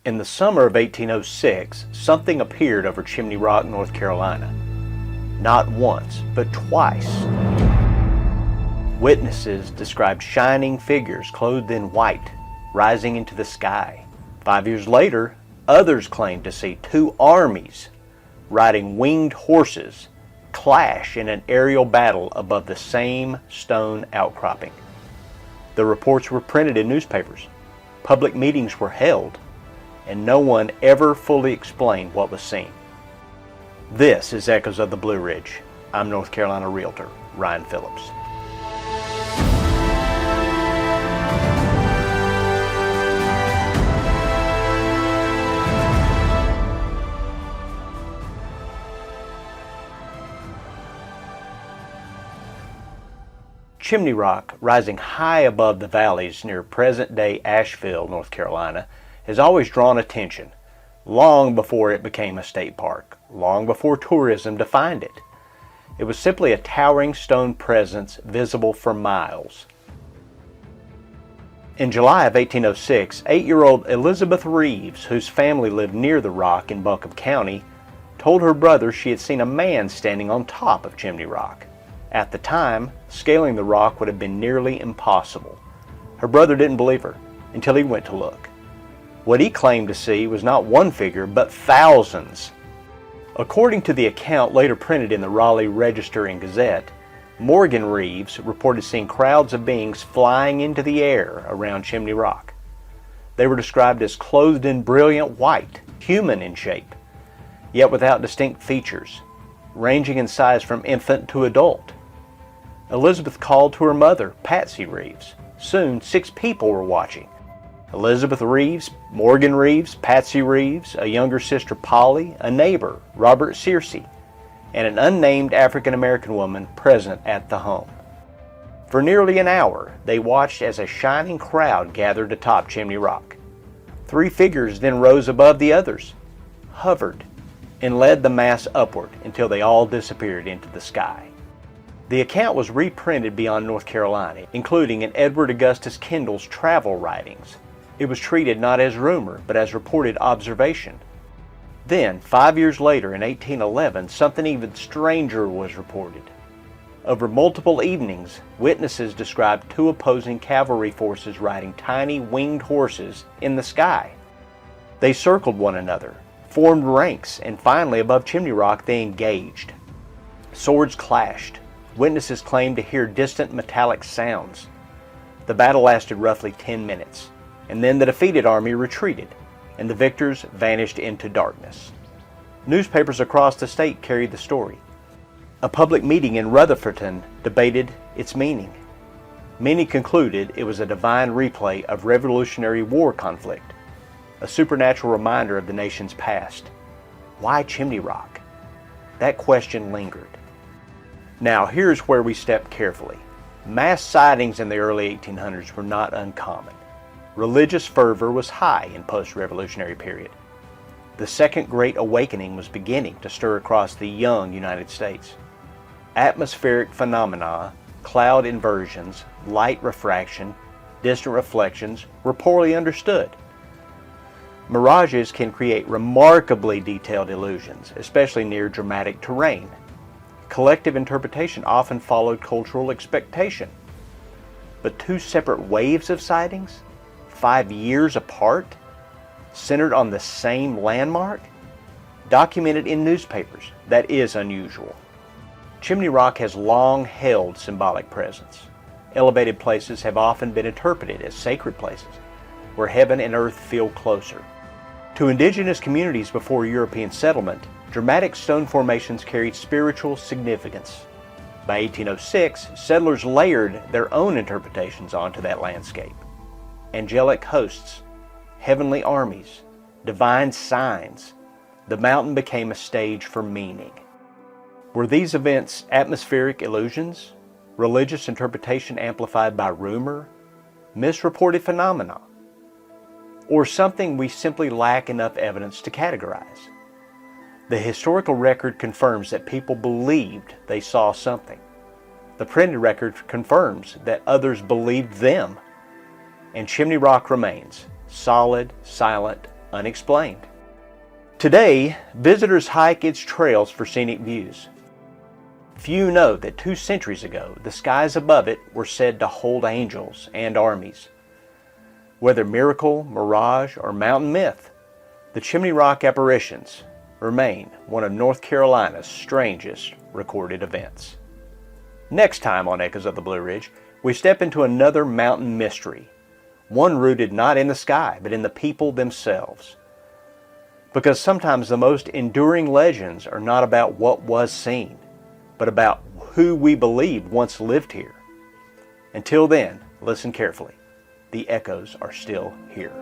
In the summer of 1806, something appeared over Chimney Rock, North Carolina. Not once, but twice. Witnesses described shining figures clothed in white, rising into the sky. 5 years later, others claimed to see two armies riding winged horses clash in an aerial battle above the same stone outcropping. The reports were printed in newspapers. Public meetings were held, and no one ever fully explained what was seen. This is Echoes of the Blue Ridge. I'm North Carolina Realtor Ryan Phillips. Chimney Rock, rising high above the valleys near present-day Asheville, North Carolina, has always drawn attention, long before it became a state park, long before tourism defined it. It was simply a towering stone presence visible for miles. In July of 1806, 8-year-old Elizabeth Reeves, whose family lived near the rock in Buncombe County, told her brother she had seen a man standing on top of Chimney Rock. At the time, scaling the rock would have been nearly impossible. Her brother didn't believe her until he went to look. What he claimed to see was not one figure, but thousands. According to the account later printed in the Raleigh Register and Gazette, Morgan Reeves reported seeing crowds of beings flying into the air around Chimney Rock. They were described as clothed in brilliant white, human in shape, yet without distinct features, ranging in size from infant to adult. Elizabeth called to her mother, Patsy Reeves. Soon, 6 people were watching. Elizabeth Reeves, Morgan Reeves, Patsy Reeves, a younger sister Polly, a neighbor, Robert Searcy, and an unnamed African-American woman present at the home. For nearly an hour, they watched as a shining crowd gathered atop Chimney Rock. 3 figures then rose above the others, hovered, and led the mass upward until they all disappeared into the sky. The account was reprinted beyond North Carolina, including in Edward Augustus Kendall's travel writings. It was treated not as rumor, but as reported observation. Then, 5 years later, in 1811, something even stranger was reported. Over multiple evenings, witnesses described 2 opposing cavalry forces riding tiny winged horses in the sky. They circled one another, formed ranks, and finally, above Chimney Rock, they engaged. Swords clashed. Witnesses claimed to hear distant metallic sounds. The battle lasted roughly 10 minutes, and then the defeated army retreated, and the victors vanished into darkness. Newspapers across the state carried the story. A public meeting in Rutherfordton debated its meaning. Many concluded it was a divine replay of Revolutionary War conflict, a supernatural reminder of the nation's past. Why Chimney Rock? That question lingered. Now, here's where we step carefully. Mass sightings in the early 1800s were not uncommon. Religious fervor was high in post-revolutionary period. The Second Great Awakening was beginning to stir across the young United States. Atmospheric phenomena, cloud inversions, light refraction, distant reflections were poorly understood. Mirages can create remarkably detailed illusions, especially near dramatic terrain. Collective interpretation often followed cultural expectation. But 2 separate waves of sightings, 5 years apart, centered on the same landmark, documented in newspapers, that is unusual. Chimney Rock has long held symbolic presence. Elevated places have often been interpreted as sacred places, where heaven and earth feel closer. To indigenous communities before European settlement, dramatic stone formations carried spiritual significance. By 1806, settlers layered their own interpretations onto that landscape. Angelic hosts, heavenly armies, divine signs. The mountain became a stage for meaning. Were these events atmospheric illusions, religious interpretation amplified by rumor, misreported phenomena, or something we simply lack enough evidence to categorize? The historical record confirms that people believed they saw something. The printed record confirms that others believed them. And Chimney Rock remains solid, silent, Unexplained. Today, visitors hike its trails for scenic views. Few know that 2 centuries ago, the skies above it were said to hold angels and armies. Whether miracle, mirage, or mountain myth, the Chimney Rock apparitions remain one of North Carolina's strangest recorded events. Next time on Echoes of the Blue Ridge, we step into another mountain mystery, one rooted not in the sky, but in the people themselves. Because sometimes the most enduring legends are not about what was seen, but about who we believe once lived here. Until then, listen carefully. The echoes are still here.